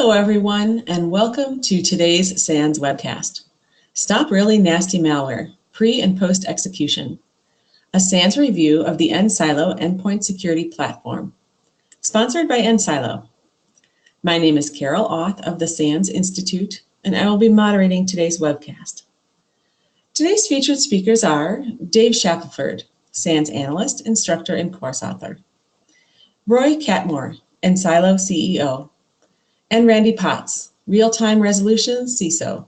Hello, everyone, and welcome to today's SANS webcast. Stop Really Nasty Malware, Pre- and Post-Execution, a SANS review of the enSilo Endpoint Security Platform, sponsored by enSilo. My name is Carol Auth of the SANS Institute, and I will be moderating today's webcast. Today's featured speakers are Dave Shackleford, SANS Analyst, Instructor, and Course Author; Roy Katmor, enSilo CEO; and Randy Potts, Real-Time Resolution CISO.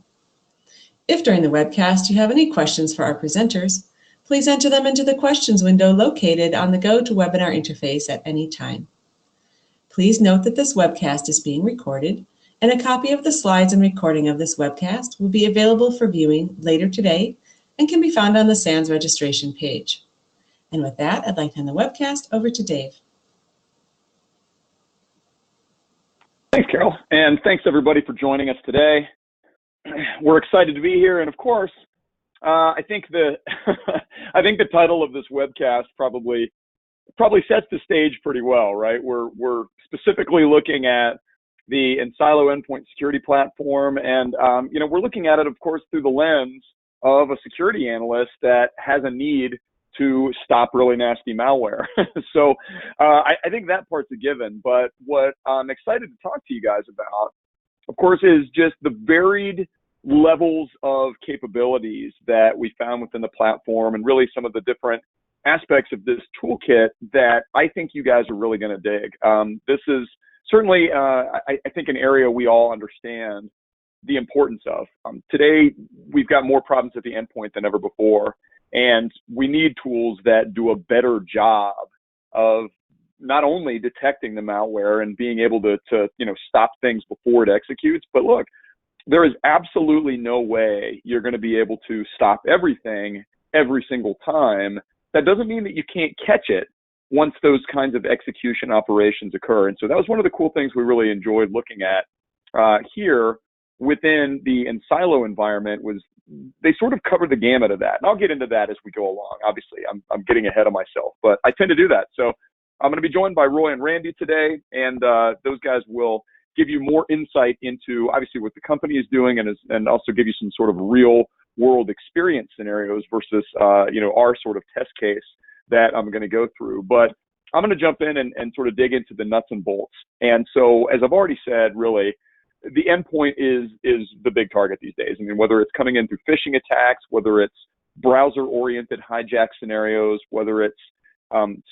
If during the webcast you have any questions for our presenters, please enter them into the questions window located on the GoToWebinar interface at any time. Please note that this webcast is being recorded, and a copy of the slides and recording of this webcast will be available for viewing later today and can be found on the SANS registration page. And with that, I'd like to hand the webcast over to Dave. Thanks, Carol, and thanks everybody for joining us today. We're excited to be here, and of course, I think the title of this webcast probably sets the stage pretty well, right? We're specifically looking at the enSilo Endpoint Security Platform, and we're looking at it, of course, through the lens of a security analyst that has a need to stop really nasty malware. So I think that part's a given, but what I'm excited to talk to you guys about, of course, is just the varied levels of capabilities that we found within the platform, and really some of the different aspects of this toolkit that I think you guys are really going to dig. This is certainly, I think, an area we all understand the importance of. Today, we've got more problems at the endpoint than ever before, and we need tools that do a better job of not only detecting the malware and being able to stop things before it executes, but look, there is absolutely no way you're going to be able to stop everything every single time. That doesn't mean that you can't catch it once those kinds of execution operations occur. And so that was one of the cool things we really enjoyed looking at here within the enSilo environment, was they sort of covered the gamut of that. And I'll get into that as we go along. Obviously, I'm getting ahead of myself, but I tend to do that. So I'm going to be joined by Roy and Randy today, and those guys will give you more insight into obviously what the company is doing, and also give you some sort of real world experience scenarios versus our sort of test case that I'm going to go through. But I'm going to jump in and sort of dig into the nuts and bolts. And so, as I've already said, really, the endpoint is the big target these days. I mean, whether it's coming in through phishing attacks, whether it's browser-oriented hijack scenarios, whether it's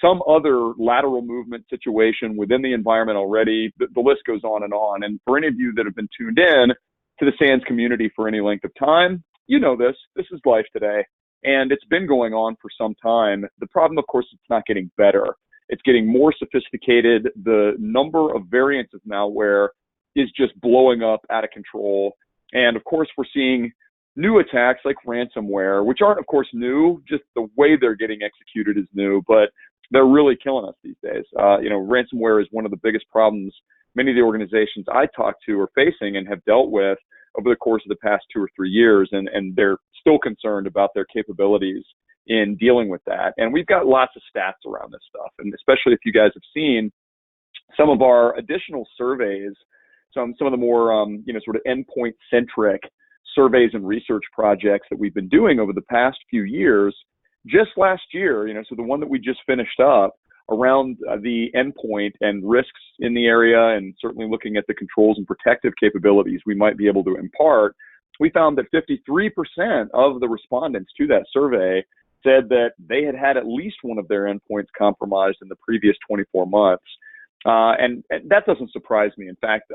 some other lateral movement situation within the environment already, the list goes on and on. And for any of you that have been tuned in to the SANS community for any length of time, you know this is life today, and it's been going on for some time. The problem, of course, it's not getting better. It's getting more sophisticated. The number of variants of malware is just blowing up out of control. And of course, we're seeing new attacks like ransomware, which aren't, of course, new. Just the way they're getting executed is new, but they're really killing us these days. Ransomware is one of the biggest problems many of the organizations I talk to are facing and have dealt with over the course of the past 2 or 3 years, and they're still concerned about their capabilities in dealing with that. And we've got lots of stats around this stuff, and especially if you guys have seen some of our additional surveys, some of the more sort of endpoint-centric surveys and research projects that we've been doing over the past few years. Just last year, so the one that we just finished up around the endpoint and risks in the area, and certainly looking at the controls and protective capabilities we might be able to impart, we found that 53% of the respondents to that survey said that they had had at least one of their endpoints compromised in the previous 24 months. And that doesn't surprise me. In fact,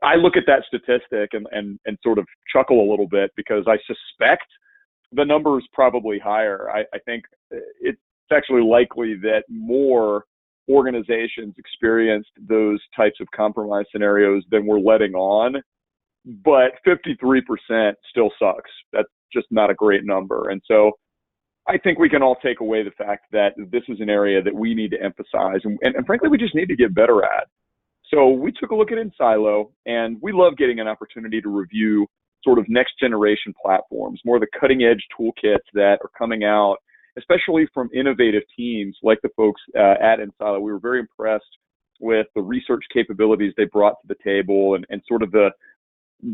I look at that statistic and sort of chuckle a little bit, because I suspect the number is probably higher. I think it's actually likely that more organizations experienced those types of compromise scenarios than we're letting on, but 53% still sucks. That's just not a great number. And so I think we can all take away the fact that this is an area that we need to emphasize, and frankly, we just need to get better at. So we took a look at enSilo, and we love getting an opportunity to review sort of next generation platforms, more of the cutting edge toolkits that are coming out, especially from innovative teams like the folks at enSilo. We were very impressed with the research capabilities they brought to the table and sort of the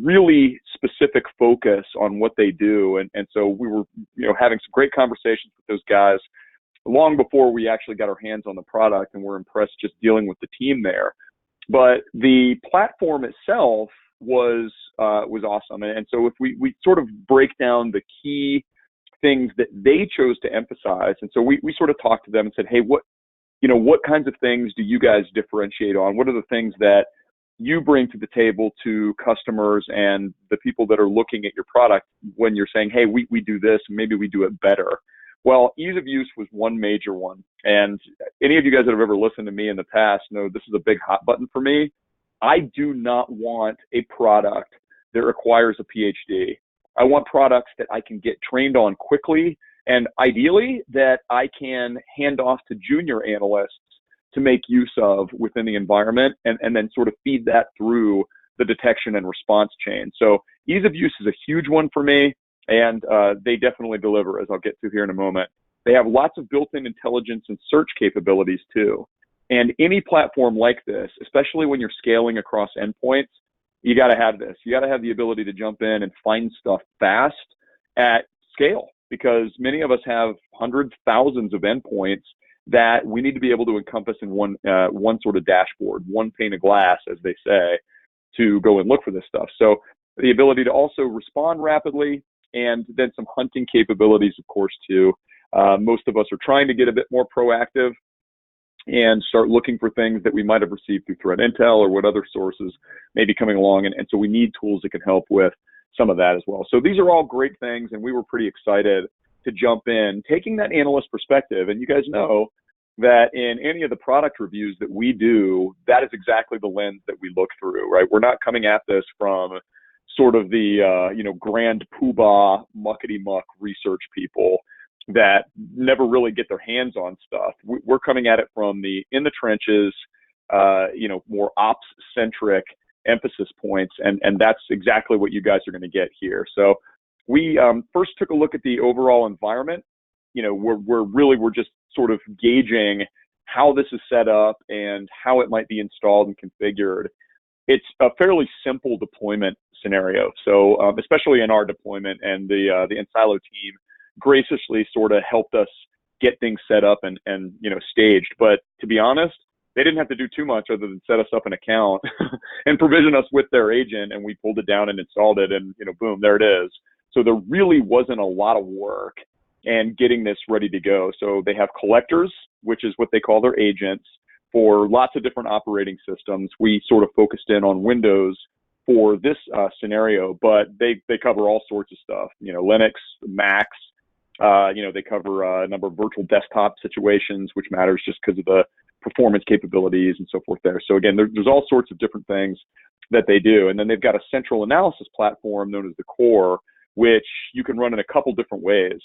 really specific focus on what they do. And so we were, having some great conversations with those guys long before we actually got our hands on the product, and we're impressed just dealing with the team there. But the platform itself was awesome. And so if we sort of break down the key things that they chose to emphasize, and so we sort of talked to them and said, hey, what kinds of things do you guys differentiate on? What are the things that you bring to the table to customers and the people that are looking at your product when you're saying, hey, we do this, maybe we do it better? Well, ease of use was one major one. And any of you guys that have ever listened to me in the past know this is a big hot button for me. I do not want a product that requires a PhD. I want products that I can get trained on quickly, and ideally that I can hand off to junior analysts to make use of within the environment, and then sort of feed that through the detection and response chain. So ease of use is a huge one for me, and they definitely deliver, as I'll get to here in a moment. They have lots of built-in intelligence and search capabilities too. And any platform like this, especially when you're scaling across endpoints, you got to have this. You got to have the ability to jump in and find stuff fast at scale, because many of us have hundreds, thousands of endpoints that we need to be able to encompass in one sort of dashboard, one pane of glass, as they say, to go and look for this stuff. So the ability to also respond rapidly, and then some hunting capabilities, of course, too. Most of us are trying to get a bit more proactive and start looking for things that we might have received through threat intel or what other sources may be coming along. And so we need tools that can help with some of that as well. So these are all great things, and we were pretty excited to jump in, taking that analyst perspective. And you guys know that in any of the product reviews that we do, that is exactly the lens that we look through, right? We're not coming at this from sort of the, grand poobah, muckety-muck research people that never really get their hands on stuff. We're coming at it from in the trenches, more ops-centric emphasis points, and that's exactly what you guys are going to get here. So we first took a look at the overall environment. We're just sort of gauging how this is set up and how it might be installed and configured. It's a fairly simple deployment scenario. So especially in our deployment, and the enSilo team graciously sort of helped us get things set up and staged. But to be honest, they didn't have to do too much other than set us up an account and provision us with their agent, and we pulled it down and installed it, and boom, there it is. So there really wasn't a lot of work and getting this ready to go. So they have collectors, which is what they call their agents, for lots of different operating systems. We sort of focused in on Windows for this scenario, but they cover all sorts of stuff, Linux, Macs, they cover a number of virtual desktop situations, which matters just because of the performance capabilities and so forth there. So again, there's all sorts of different things that they do. And then they've got a central analysis platform known as the Core, which you can run in a couple different ways.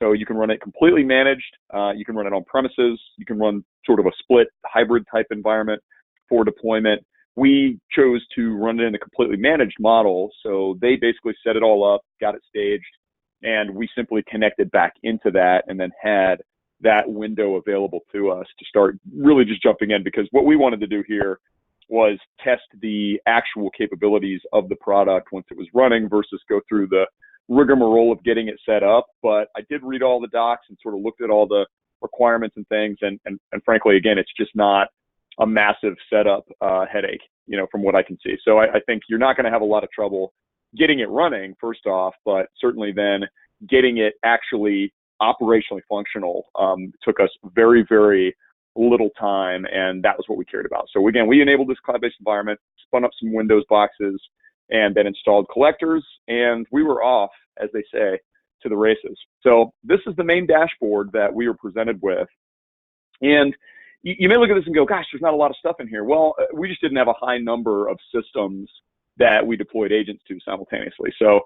So you can run it completely managed. You can run it on premises. You can run sort of a split hybrid type environment for deployment. We chose to run it in a completely managed model. So they basically set it all up, got it staged, and we simply connected back into that and then had that window available to us to start really just jumping in, because what we wanted to do here was test the actual capabilities of the product once it was running versus go through the rigmarole of getting it set up. But I did read all the docs and sort of looked at all the requirements and things. And frankly, again, it's just not a massive setup headache, from what I can see. So I think you're not going to have a lot of trouble getting it running, first off, but certainly then getting it actually operationally functional took us very, very little time, and that was what we cared about. So again, we enabled this cloud-based environment, spun up some Windows boxes, and then installed collectors, and we were off, as they say, to the races. So this is the main dashboard that we were presented with. And you may look at this and go, gosh, there's not a lot of stuff in here. Well, we just didn't have a high number of systems that we deployed agents to simultaneously. So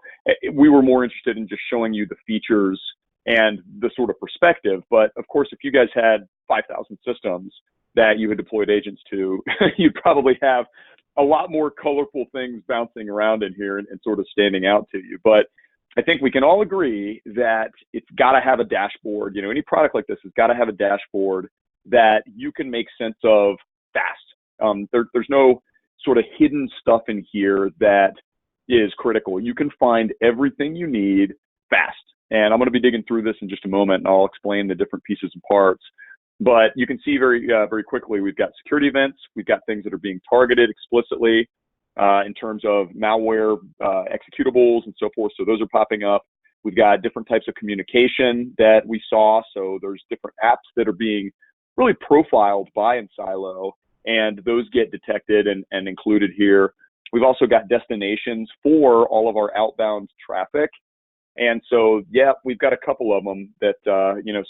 we were more interested in just showing you the features and the sort of perspective. But of course, if you guys had 5,000 systems that you had deployed agents to, you'd probably have a lot more colorful things bouncing around in here and sort of standing out to you. But I think we can all agree that it's got to have a dashboard. Any product like this has got to have a dashboard that you can make sense of fast. There's no sort of hidden stuff in here that is critical. You can find everything you need fast. And I'm going to be digging through this in just a moment, and I'll explain the different pieces and parts. But you can see very quickly, we've got security events. We've got things that are being targeted explicitly in terms of malware executables and so forth. So those are popping up. We've got different types of communication that we saw. So there's different apps that are being really profiled by enSilo, and those get detected and included here. We've also got destinations for all of our outbound traffic. And so, yeah, we've got a couple of them that,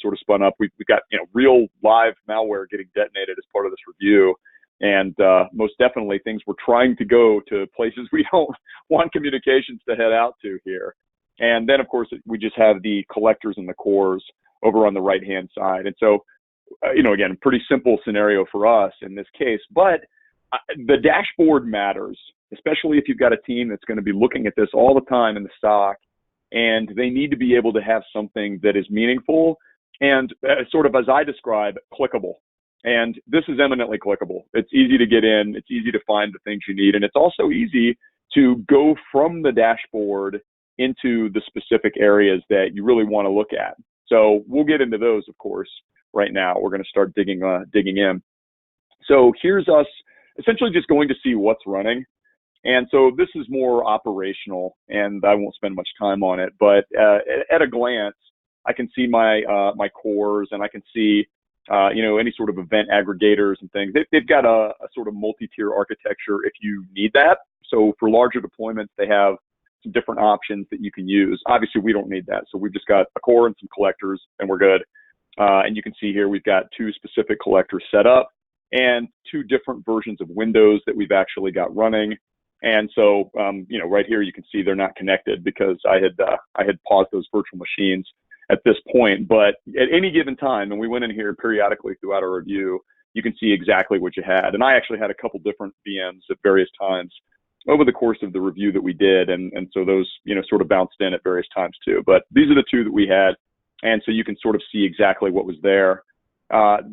sort of spun up. We've got, real live malware getting detonated as part of this review. And most definitely things we're trying to go to places we don't want communications to head out to here. And then, of course, we just have the collectors and the cores over on the right-hand side. And so, again, pretty simple scenario for us in this case. But the dashboard matters, especially if you've got a team that's going to be looking at this all the time in the SOC. And they need to be able to have something that is meaningful and sort of, as I describe, clickable. And this is eminently clickable. It's easy to get in. It's easy to find the things you need. And it's also easy to go from the dashboard into the specific areas that you really want to look at. So we'll get into those, of course, right now. We're going to start digging in. So here's us essentially just going to see what's running. And so this is more operational, and I won't spend much time on it, but at a glance, I can see my cores, and I can see, any sort of event aggregators and things. They've got a sort of multi-tier architecture if you need that. So for larger deployments, they have some different options that you can use. Obviously, we don't need that. So we've just got a core and some collectors, and we're good. And you can see here, we've got 2 specific collectors set up and 2 different versions of Windows that we've actually got running. And so, right here, you can see they're not connected because I had paused those virtual machines at this point. But at any given time, and we went in here periodically throughout our review, you can see exactly what you had. And I actually had a couple different VMs at various times over the course of the review that we did. And so those, sort of bounced in at various times too. But these are the 2 that we had. And so you can sort of see exactly what was there.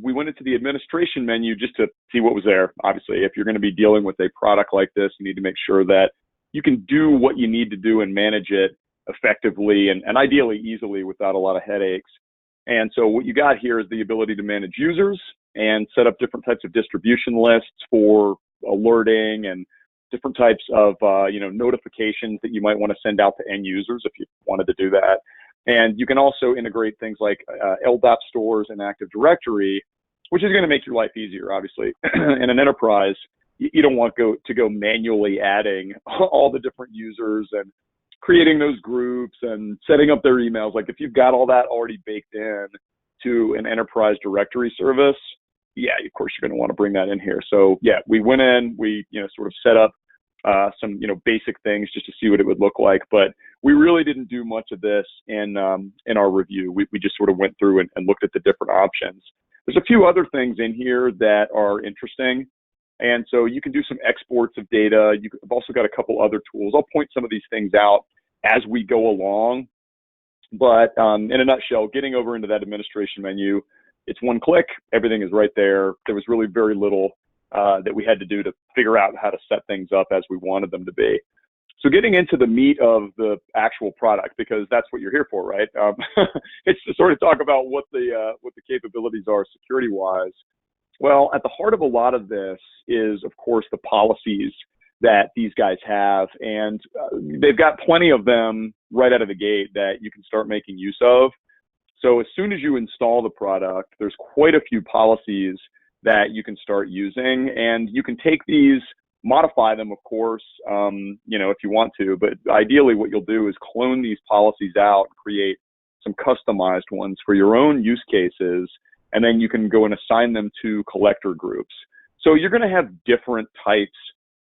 We went into the administration menu just to see what was there. Obviously, if you're going to be dealing with a product like this, you need to make sure that you can do what you need to do and manage it effectively and ideally easily without a lot of headaches. And so what you got here is the ability to manage users and set up different types of distribution lists for alerting and different types of notifications that you might want to send out to end users if you wanted to do that. And you can also integrate things like LDAP stores and Active Directory, which is going to make your life easier, obviously. In an enterprise, you don't want to go manually adding all the different users and creating those groups and setting up their emails. Like if you've got all that already baked in to an enterprise directory service, yeah, of course you're going to want to bring that in here. So yeah, we went in, we sort of set up some basic things just to see what it would look like, but we really didn't do much of this in our review. We just sort of went through and looked at the different options. There's a few other things in here that are interesting, and so you can do some exports of data. You've also got a couple other tools. I'll point some of these things out as we go along, but in a nutshell, getting over into that administration menu, it's one click, everything is right there. There was really very little that we had to do to figure out how to set things up as we wanted them to be. So getting into the meat of the actual product, because that's what you're here for, right? It's to sort of talk about what the capabilities are security-wise. Well, at the heart of a lot of this is, of course, the policies that these guys have, and they've got plenty of them right out of the gate that you can start making use of. So as soon as you install the product, there's quite a few policies that you can start using, and you can take these, modify them, of course, if you want to, but ideally what you'll do is clone these policies out, create some customized ones for your own use cases, and then you can go and assign them to collector groups. So you're going to have different types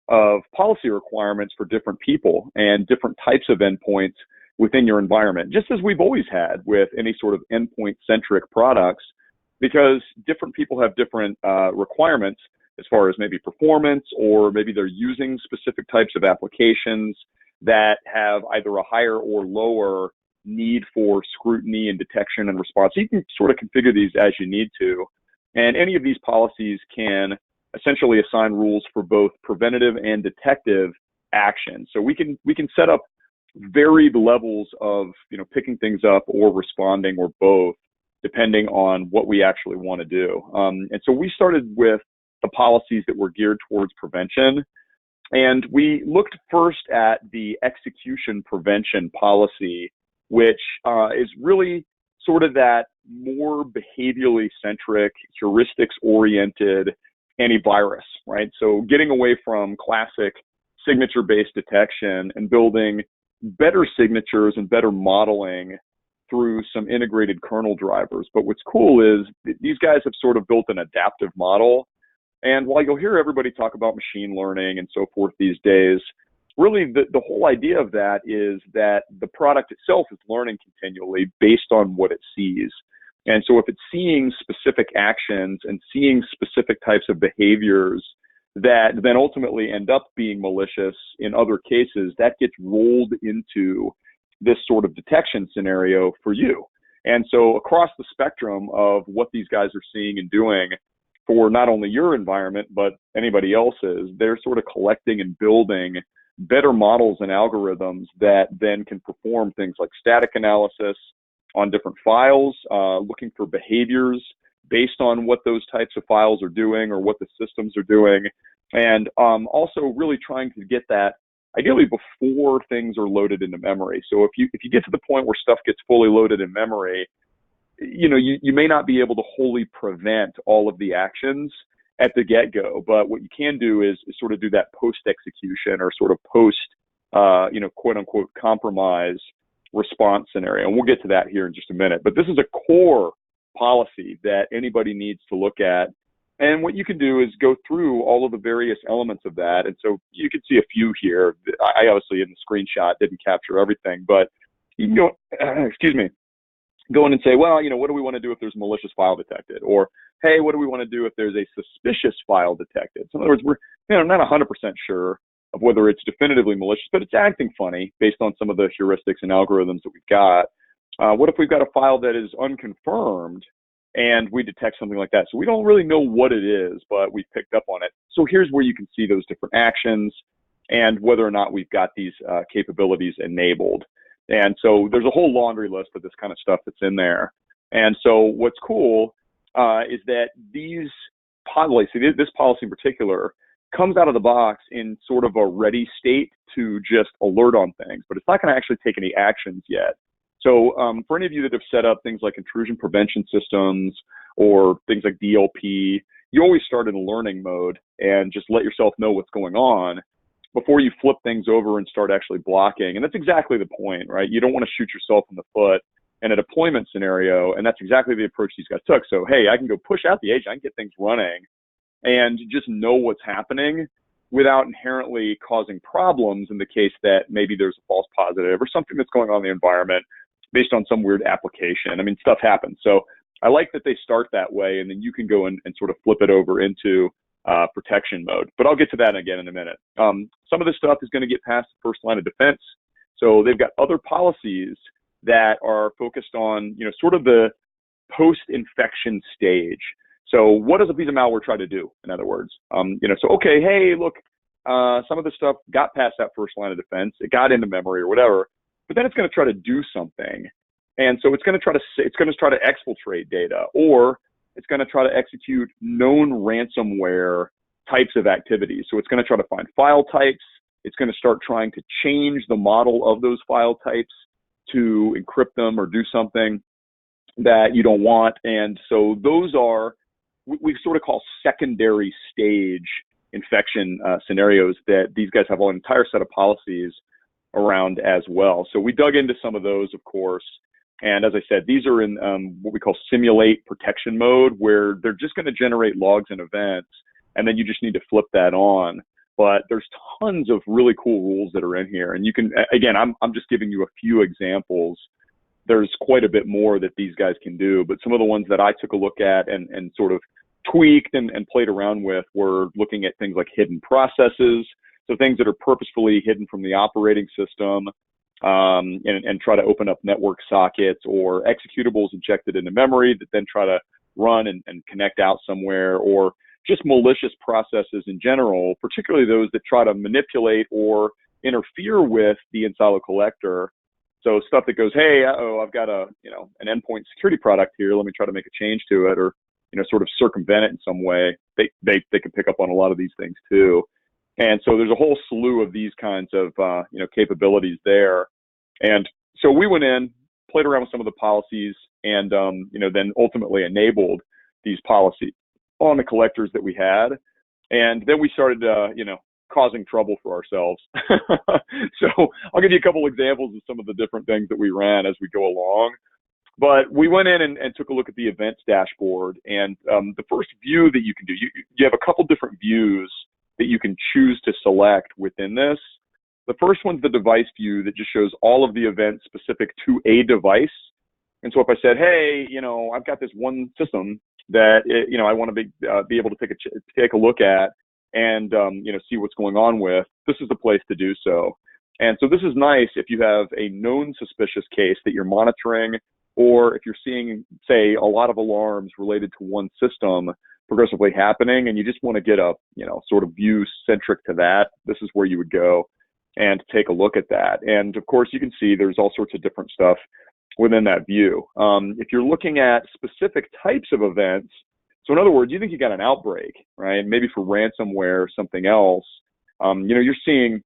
of policy requirements for different people and different types of endpoints within your environment, just as we've always had with any sort of endpoint-centric products, because different people have different requirements as far as maybe performance, or maybe they're using specific types of applications that have either a higher or lower need for scrutiny and detection and response. So you can sort of configure these as you need to. And any of these policies can essentially assign rules for both preventative and detective action. So we can set up varied levels of, picking things up or responding or both, depending on what we actually want to do. And so we started with the policies that were geared towards prevention. And we looked first at the execution prevention policy, which is really sort of that more behaviorally centric, heuristics oriented antivirus, right? So getting away from classic signature-based detection and building better signatures and better modeling through some integrated kernel drivers. But what's cool is these guys have sort of built an adaptive model. And while you'll hear everybody talk about machine learning and so forth these days, really the whole idea of that is that the product itself is learning continually based on what it sees. And so if it's seeing specific actions and seeing specific types of behaviors that then ultimately end up being malicious in other cases, that gets rolled into this sort of detection scenario for you. And so across the spectrum of what these guys are seeing and doing for not only your environment, but anybody else's, they're sort of collecting and building better models and algorithms that then can perform things like static analysis on different files, looking for behaviors based on what those types of files are doing or what the systems are doing, and also really trying to get that ideally before things are loaded into memory. So if you get to the point where stuff gets fully loaded in memory, you may not be able to wholly prevent all of the actions at the get-go, but what you can do is sort of do that post-execution or sort of post, quote-unquote compromise response scenario. And we'll get to that here in just a minute. But this is a core policy that anybody needs to look at. And what you can do is go through all of the various elements of that. And so you can see a few here. I obviously in the screenshot didn't capture everything, but you can go, go in and say, well, what do we want to do if there's a malicious file detected? Or, hey, what do we want to do if there's a suspicious file detected? So in other words, we're not 100% sure of whether it's definitively malicious, but it's acting funny based on some of the heuristics and algorithms that we've got. What if we've got a file that is unconfirmed and we detect something like that? So we don't really know what it is, but we've picked up on it. So here's where you can see those different actions and whether or not we've got these capabilities enabled. And so there's a whole laundry list of this kind of stuff that's in there. And so what's cool is that these policies, this policy in particular, comes out of the box in sort of a ready state to just alert on things, but it's not going to actually take any actions yet. So for any of you that have set up things like intrusion prevention systems or things like DLP, you always start in learning mode and just let yourself know what's going on before you flip things over and start actually blocking. And that's exactly the point, right? You don't want to shoot yourself in the foot in a deployment scenario, and that's exactly the approach these guys took. So, hey, I can go push out the agent, I can get things running, and just know what's happening without inherently causing problems in the case that maybe there's a false positive or something that's going on in the environment based on some weird application. I mean, stuff happens. So I like that they start that way, and then you can go and sort of flip it over into protection mode. But I'll get to that again in a minute. Some of this stuff is going to get past the first line of defense. So they've got other policies that are focused on, sort of the post-infection stage. So what does a piece of malware try to do, in other words? So, okay, hey, look, some of this stuff got past that first line of defense. It got into memory or whatever, but then it's going to try to do something. And so it's going to try to exfiltrate data, or it's going to try to execute known ransomware types of activities. So it's going to try to find file types. It's going to start trying to change the model of those file types to encrypt them or do something that you don't want. And so those are, we sort of call secondary stage infection scenarios that these guys have an entire set of policies around as well. So we dug into some of those, of course. And as I said, these are in what we call simulate protection mode, where they're just going to generate logs and events, and then you just need to flip that on. But there's tons of really cool rules that are in here. And you can, again, I'm just giving you a few examples. There's quite a bit more that these guys can do, but some of the ones that I took a look at and sort of tweaked and played around with were looking at things like hidden processes. So things that are purposefully hidden from the operating system, and try to open up network sockets, or executables injected into memory that then try to run and connect out somewhere, or just malicious processes in general, particularly those that try to manipulate or interfere with the enSilo collector. So stuff that goes, hey, I've got an endpoint security product here. Let me try to make a change to it, or sort of circumvent it in some way. They can pick up on a lot of these things too. And so there's a whole slew of these kinds of capabilities there. And so we went in, played around with some of the policies, and then ultimately enabled these policies on the collectors that we had. And then we started causing trouble for ourselves. So I'll give you a couple examples of some of the different things that we ran as we go along. But we went in and took a look at the events dashboard. And the first view that you can do, you have a couple different views that you can choose to select within this. The first one's the device view that just shows all of the events specific to a device. And so if I said, hey, I've got this one system that I want to be able to take a look at and see what's going on with, this is the place to do so. And so this is nice if you have a known suspicious case that you're monitoring, or if you're seeing, say, a lot of alarms related to one system progressively happening, and you just want to get a sort of view centric to that, this is where you would go and take a look at that. And of course, you can see there's all sorts of different stuff within that view. If you're looking at specific types of events, so in other words, you think you got an outbreak, right? Maybe for ransomware or something else, you're seeing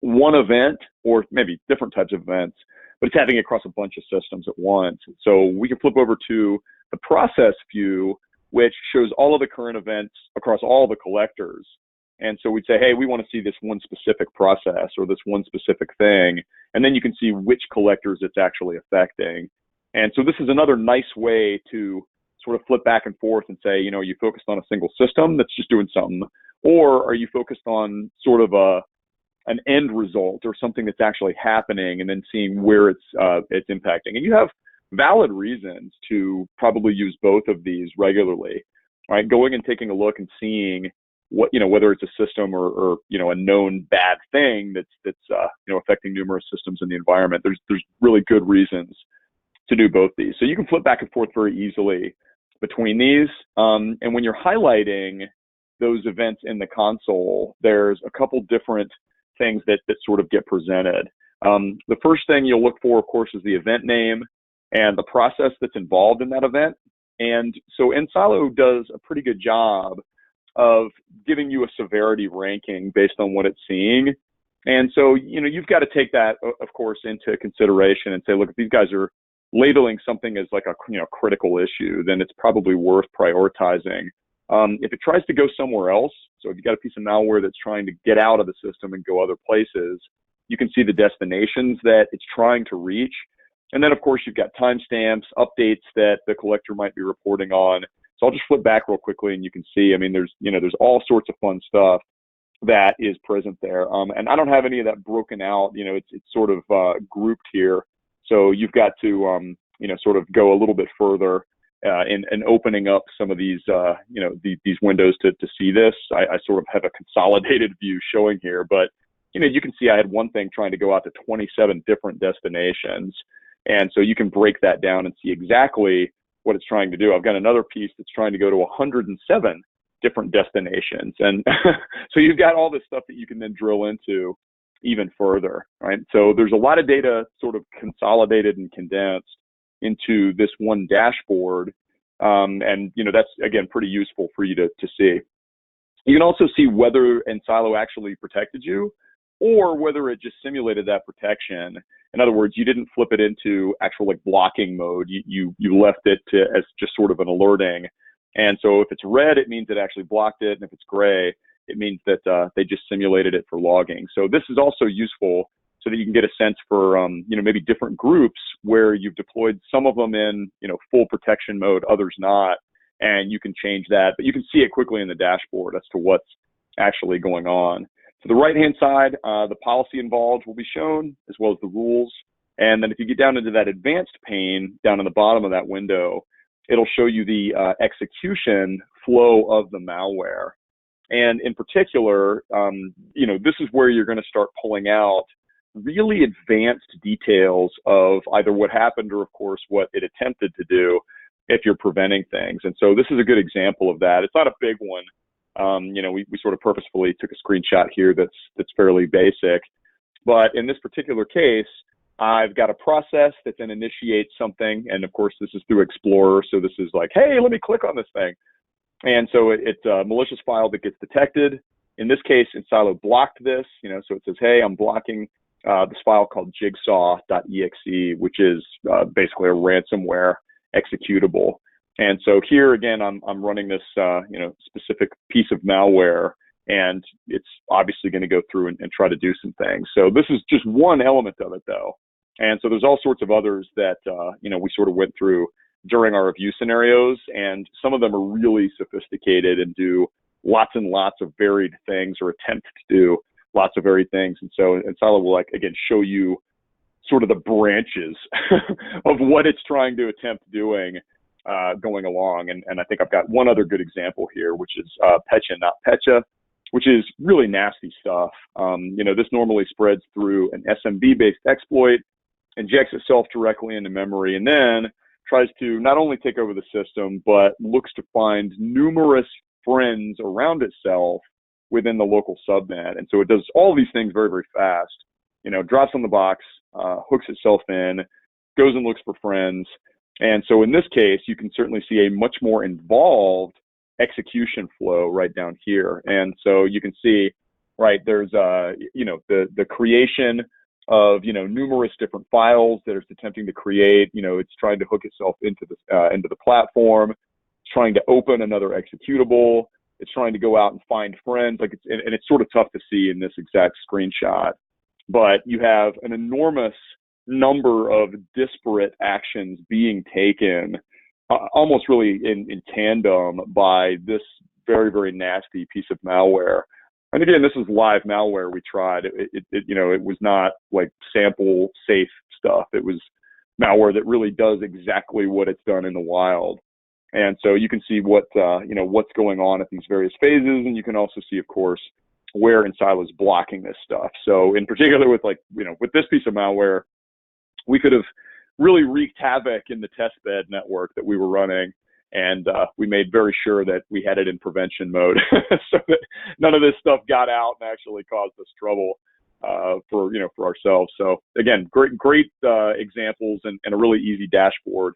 one event or maybe different types of events, but it's happening across a bunch of systems at once. So we can flip over to the process view, which shows all of the current events across all the collectors. And so we'd say, hey, we want to see this one specific process or this one specific thing. And then you can see which collectors it's actually affecting. And so this is another nice way to sort of flip back and forth and say, are you focused on a single system that's just doing something? Or are you focused on sort of an end result or something that's actually happening, and then seeing where it's impacting? And you have valid reasons to probably use both of these regularly, right? Going and taking a look and seeing what, whether it's a system or a known bad thing that's affecting numerous systems in the environment. There's really good reasons to do both these. So you can flip back and forth very easily between these. And when you're highlighting those events in the console, there's a couple different things that sort of get presented. The first thing you'll look for, of course, is the event name and the process that's involved in that event. And so enSilo does a pretty good job of giving you a severity ranking based on what it's seeing. And so, you've got to take that, of course, into consideration and say, look, if these guys are labeling something as like a critical issue, then it's probably worth prioritizing. If it tries to go somewhere else, so if you've got a piece of malware that's trying to get out of the system and go other places, you can see the destinations that it's trying to reach. And then, of course, you've got timestamps, updates that the collector might be reporting on. So I'll just flip back real quickly and you can see, there's all sorts of fun stuff that is present there. And I don't have any of that broken out. It's sort of grouped here. So you've got to, sort of go a little bit further in opening up some of these, these windows to see this. I sort of have a consolidated view showing here, but, you can see I had one thing trying to go out to 27 different destinations. And so you can break that down and see exactly what it's trying to do. I've got another piece that's trying to go to 107 different destinations. And so you've got all this stuff that you can then drill into even further, right? So there's a lot of data sort of consolidated and condensed into this one dashboard. And, that's, again, pretty useful for you to see. You can also see whether enSilo actually protected you or whether it just simulated that protection. In other words, you didn't flip it into actual like blocking mode. You left it as just sort of an alerting. And so if it's red, it means it actually blocked it. And if it's gray, it means that they just simulated it for logging. So this is also useful so that you can get a sense for, maybe different groups where you've deployed some of them in, full protection mode, others not, and you can change that. But you can see it quickly in the dashboard as to what's actually going on. To the right-hand side, the policy involved will be shown, as well as the rules. And then if you get down into that advanced pane, down in the bottom of that window, it'll show you the execution flow of the malware. And in particular, this is where you're going to start pulling out really advanced details of either what happened or, of course, what it attempted to do. if you're preventing things. And so this is a good example of that. It's not a big one. We sort of purposefully took a screenshot here that's fairly basic. But in this particular case, I've got a process that then initiates something. And of course, this is through Explorer. So this is like, hey, let me click on this thing. And so it's a malicious file that gets detected. In this case, enSilo blocked this, so it says, hey, I'm blocking this file called jigsaw.exe, which is basically a ransomware executable. And so here again, I'm running this specific piece of malware, and it's obviously going to go through and try to do some things. So this is just one element of it, though. And so there's all sorts of others that we sort of went through during our review scenarios, and some of them are really sophisticated and do lots and lots of varied things, or attempt to do lots of varied things. And so enSilo will, again, show you sort of the branches of what it's trying to attempt doing going along. And I think I've got one other good example here, which is Pecha Not Pecha, which is really nasty stuff. This normally spreads through an SMB-based exploit, injects itself directly into memory, and then tries to not only take over the system, but looks to find numerous friends around itself within the local subnet. And so it does all these things very, very fast. Drops on the box, hooks itself in, goes and looks for friends. And so in this case, you can certainly see a much more involved execution flow right down here. And so you can see, right, there's, the creation of, numerous different files that it's attempting to create. It's trying to hook itself into the platform. It's trying to open another executable. It's trying to go out and find friends. And it's sort of tough to see in this exact screenshot. But you have an enormous number of disparate actions being taken, almost really in tandem, by this very, very nasty piece of malware. And again, this is live malware we tried. It was not like sample safe stuff. It was malware that really does exactly what it's done in the wild. And so you can see what's going on at these various phases, and you can also see, of course, where enSilo is blocking this stuff. So in particular with with this piece of malware, we could have really wreaked havoc in the testbed network that we were running. And we made very sure that we had it in prevention mode so that none of this stuff got out and actually caused us trouble for ourselves. So again, great examples and a really easy dashboard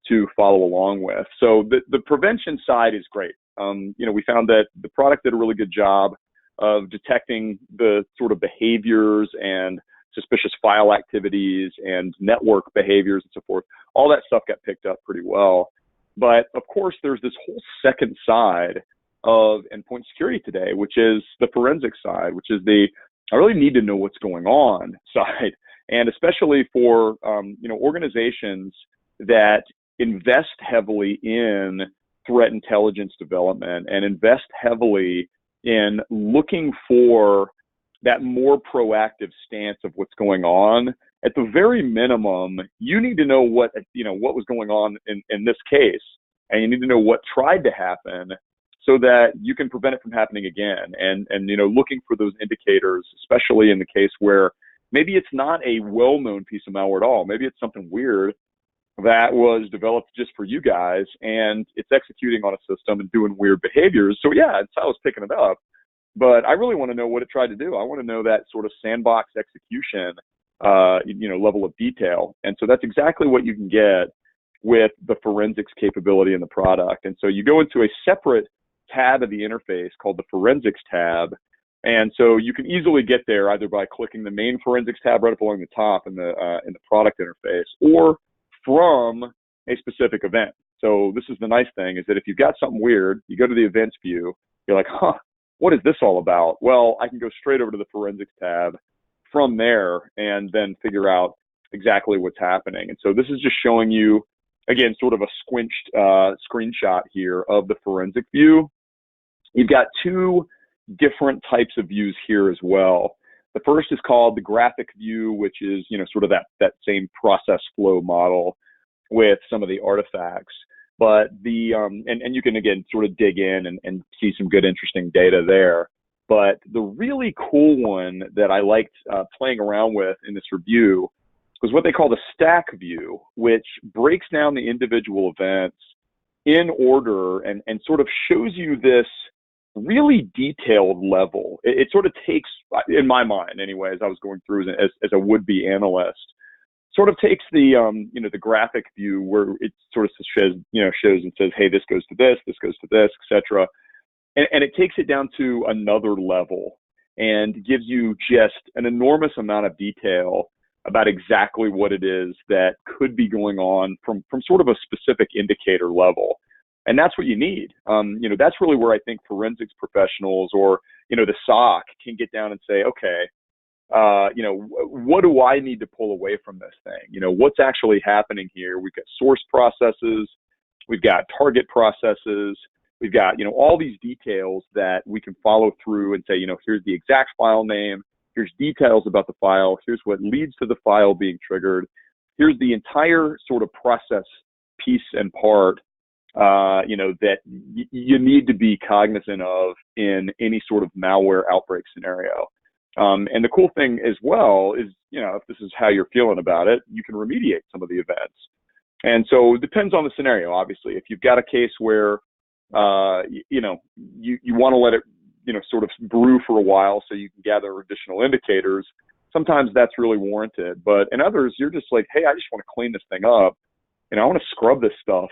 to follow along with. So the prevention side is great. We found that the product did a really good job of detecting the sort of behaviors and suspicious file activities and network behaviors and so forth. All that stuff got picked up pretty well. But of course, there's this whole second side of endpoint security today, which is the forensic side, which is I really need to know what's going on side. And especially for, organizations that invest heavily in threat intelligence development and invest heavily in looking for that more proactive stance of what's going on. At the very minimum, you need to know what was going on in this case, and you need to know what tried to happen so that you can prevent it from happening again. And looking for those indicators, especially in the case where maybe it's not a well-known piece of malware at all. Maybe it's something weird that was developed just for you guys, and it's executing on a system and doing weird behaviors. So yeah, enSilo's picking it up, but I really want to know what it tried to do. I want to know that sort of sandbox execution level of detail. And so that's exactly what you can get with the forensics capability in the product. And so you go into a separate tab of the interface called the forensics tab. And so you can easily get there either by clicking the main forensics tab right up along the top in the product interface, or from a specific event. So this is the nice thing, is that if you've got something weird, you go to the events view, you're like, what is this all about? Well, I can go straight over to the forensics tab from there and then figure out exactly what's happening. And so this is just showing you, again, sort of a squinched screenshot here of the forensic view. You've got two different types of views here as well. The first is called the graphic view, which is, sort of that same process flow model with some of the artifacts. But and you can, again, sort of dig in and see some good, interesting data there. But the really cool one that I liked playing around with in this review was what they call the stack view, which breaks down the individual events in order and sort of shows you this really detailed level. It sort of takes, in my mind anyway, as I was going through as a would-be analyst, sort of takes the the graphic view where it sort of shows and says, hey, this goes to this goes to this, etc. And it takes it down to another level and gives you just an enormous amount of detail about exactly what it is that could be going on from sort of a specific indicator level. And that's what you need. That's really where I think forensics professionals or, the SOC can get down and say, okay, what do I need to pull away from this thing? What's actually happening here? We've got source processes, we've got target processes, we've got, all these details that we can follow through and say, here's the exact file name, here's details about the file, here's what leads to the file being triggered, here's the entire sort of process piece and part, that you need to be cognizant of in any sort of malware outbreak scenario. And the cool thing as well is, if this is how you're feeling about it, you can remediate some of the events. And so it depends on the scenario, obviously. If you've got a case where, you want to let it, sort of brew for a while so you can gather additional indicators, sometimes that's really warranted. But in others, you're just like, hey, I just want to clean this thing up. I want to scrub this stuff.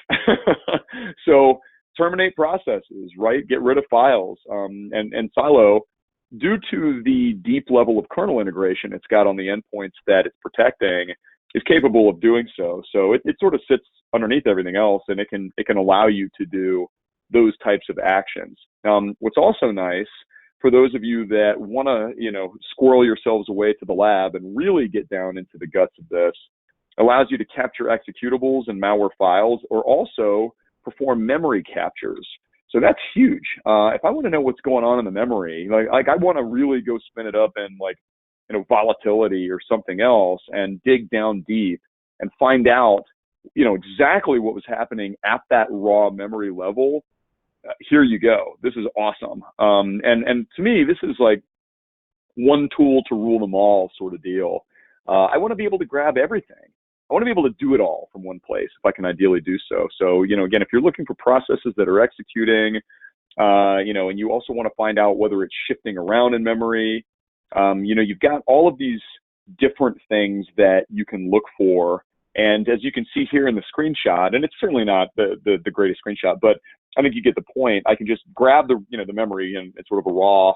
So terminate processes, right? Get rid of files. And enSilo, due to the deep level of kernel integration it's got on the endpoints that it's protecting, is capable of doing so. So it sort of sits underneath everything else, and it can allow you to do those types of actions. What's also nice for those of you that want to, squirrel yourselves away to the lab and really get down into the guts of this, allows you to capture executables and malware files, or also perform memory captures. So that's huge. If I want to know what's going on in the memory, like I want to really go spin it up in volatility or something else and dig down deep and find out, exactly what was happening at that raw memory level. Here you go. This is awesome. And to me, this is like one tool to rule them all sort of deal. I want to be able to grab everything. I want to be able to do it all from one place if I can ideally do so. So, again, if you're looking for processes that are executing, and you also want to find out whether it's shifting around in memory, you've got all of these different things that you can look for. And as you can see here in the screenshot, and it's certainly not the greatest screenshot, but I think you get the point. I can just grab the memory in sort of a raw,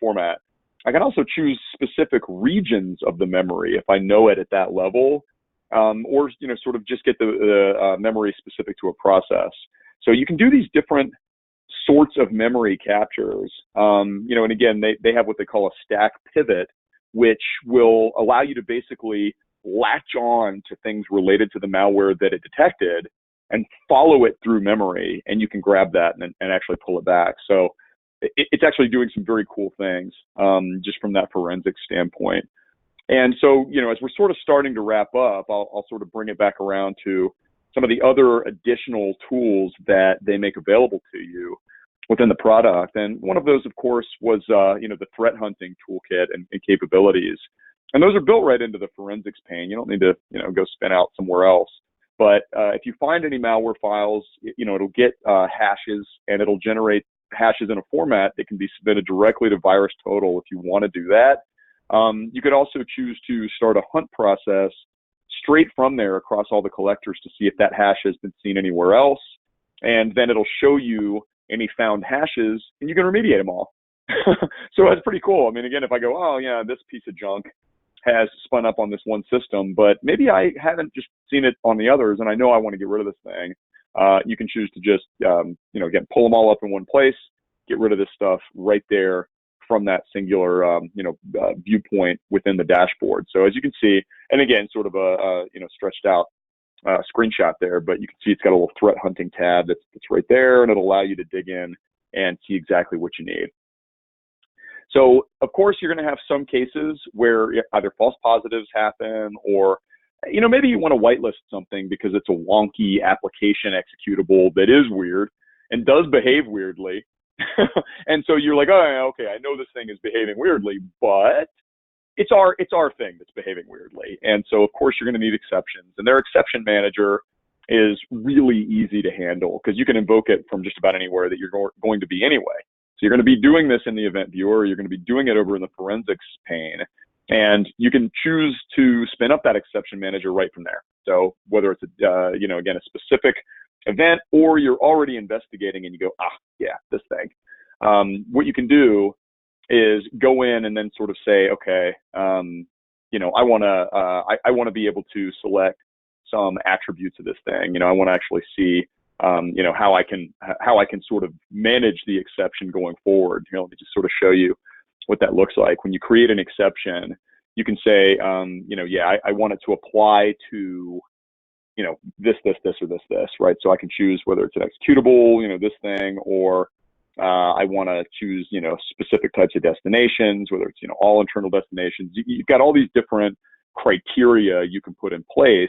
format. I can also choose specific regions of the memory if I know it at that level. Or sort of just get the memory specific to a process. So you can do these different sorts of memory captures. And again, they have what they call a stack pivot, which will allow you to basically latch on to things related to the malware that it detected and follow it through memory, and you can grab that and actually pull it back. So it's actually doing some very cool things just from that forensic standpoint. And so, as we're sort of starting to wrap up, I'll sort of bring it back around to some of the other additional tools that they make available to you within the product. And one of those, of course, was, the threat hunting toolkit and capabilities. And those are built right into the forensics pane. You don't need to, go spin out somewhere else. But if you find any malware files, it'll get hashes, and it'll generate hashes in a format that can be submitted directly to VirusTotal if you want to do that. You could also choose to start a hunt process straight from there across all the collectors to see if that hash has been seen anywhere else. And then it'll show you any found hashes, and you can remediate them all. So that's pretty cool. I mean, again, if I go, oh, yeah, this piece of junk has spun up on this one system, but maybe I haven't just seen it on the others, and I know I want to get rid of this thing. You can choose to just, again, pull them all up in one place, get rid of this stuff right there from that singular, viewpoint within the dashboard. So as you can see, and again, sort of a stretched out screenshot there, but you can see it's got a little threat hunting tab that's right there, and it'll allow you to dig in and see exactly what you need. So of course, you're going to have some cases where either false positives happen, or maybe you want to whitelist something because it's a wonky application executable that is weird and does behave weirdly. And so you're like, oh, okay, I know this thing is behaving weirdly, but it's our thing that's behaving weirdly. And so of course you're going to need exceptions, and their exception manager is really easy to handle because you can invoke it from just about anywhere that you're going to be anyway. So you're going to be doing this in the event viewer, you're going to be doing it over in the forensics pane, and you can choose to spin up that exception manager right from there. So whether it's a, again, a specific event, or you're already investigating and you go, yeah, this thing. What you can do is go in and then sort of say, okay, I want to be able to select some attributes of this thing. I want to actually see, how I can sort of manage the exception going forward. Let me just sort of show you what that looks like. When you create an exception, you can say, I want it to apply to, this, or this, right? So I can choose whether it's an executable, this thing, or I want to choose, specific types of destinations, whether it's, all internal destinations. You've got all these different criteria you can put in place.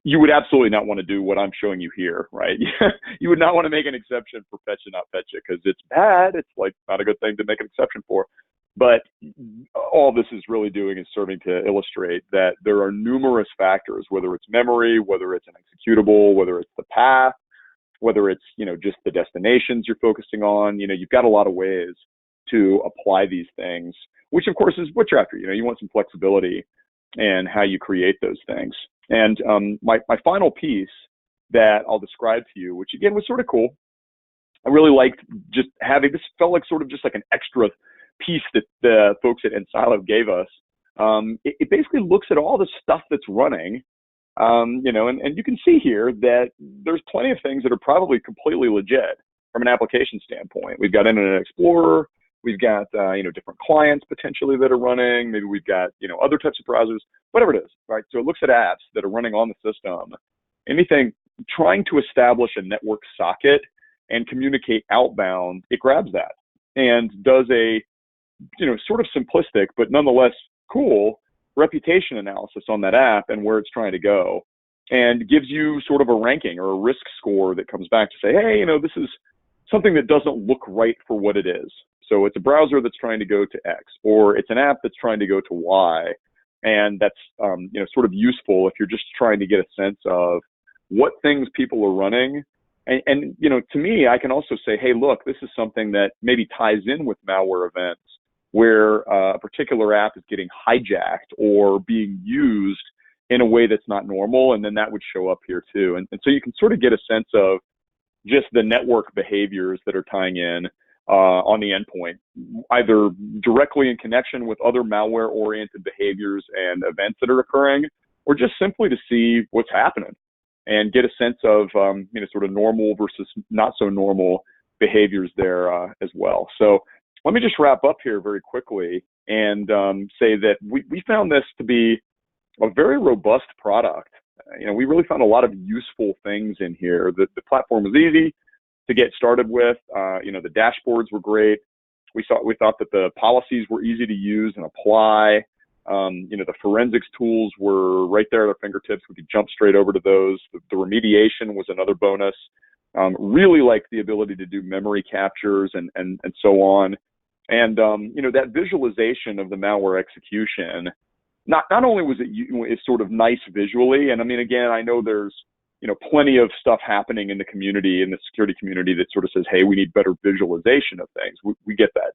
You would absolutely not want to do what I'm showing you here, right? You would not want to make an exception for Pecha Not Pecha because it's bad. It's like not a good thing to make an exception for. But all this is really doing is serving to illustrate that there are numerous factors, whether it's memory, whether it's an executable, whether it's the path, whether it's, just the destinations you're focusing on. You've got a lot of ways to apply these things, which of course is what you're after. You want some flexibility in how you create those things. And my final piece that I'll describe to you, which again was sort of cool. I really liked just having this, felt like sort of just like an extra piece that the folks at enSilo gave us. It basically looks at all the stuff that's running, and you can see here that there's plenty of things that are probably completely legit from an application standpoint. We've got Internet Explorer, we've got different clients potentially that are running. Maybe we've got other types of browsers, whatever it is, right? So it looks at apps that are running on the system. Anything trying to establish a network socket and communicate outbound, it grabs that and does a sort of simplistic but nonetheless cool reputation analysis on that app and where it's trying to go, and gives you sort of a ranking or a risk score that comes back to say, hey, this is something that doesn't look right for what it is. So it's a browser that's trying to go to X, or it's an app that's trying to go to Y. And that's, sort of useful if you're just trying to get a sense of what things people are running. And to me, I can also say, hey, look, this is something that maybe ties in with malware events where a particular app is getting hijacked or being used in a way that's not normal. And then that would show up here too. And so you can sort of get a sense of just the network behaviors that are tying in on the endpoint, either directly in connection with other malware-oriented behaviors and events that are occurring, or just simply to see what's happening and get a sense of, sort of normal versus not so normal behaviors there as well. So let me just wrap up here very quickly and say that we found this to be a very robust product. We really found a lot of useful things in here. The platform was easy to get started with. The dashboards were great. We thought that the policies were easy to use and apply. The forensics tools were right there at our fingertips. We could jump straight over to those. The remediation was another bonus. Really liked the ability to do memory captures and so on. And, that visualization of the malware execution, not only was it sort of nice visually, and I mean, again, I know there's, plenty of stuff happening in the community, in the security community, that sort of says, hey, we need better visualization of things. We get that.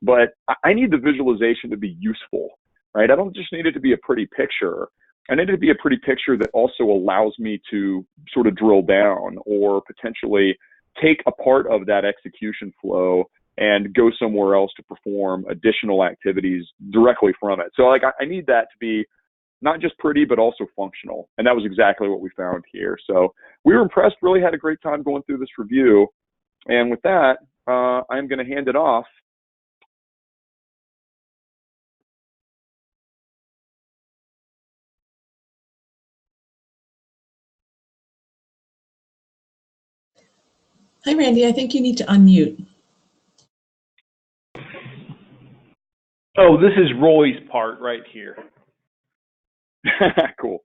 But I need the visualization to be useful, right? I don't just need it to be a pretty picture. I need it to be a pretty picture that also allows me to sort of drill down or potentially take a part of that execution flow and go somewhere else to perform additional activities directly from it. So I need that to be not just pretty, but also functional. And that was exactly what we found here. So we were impressed, really had a great time going through this review. And with that, I'm going to hand it off. Hi, Randy. I think you need to unmute. Oh, this is Roy's part right here. Cool.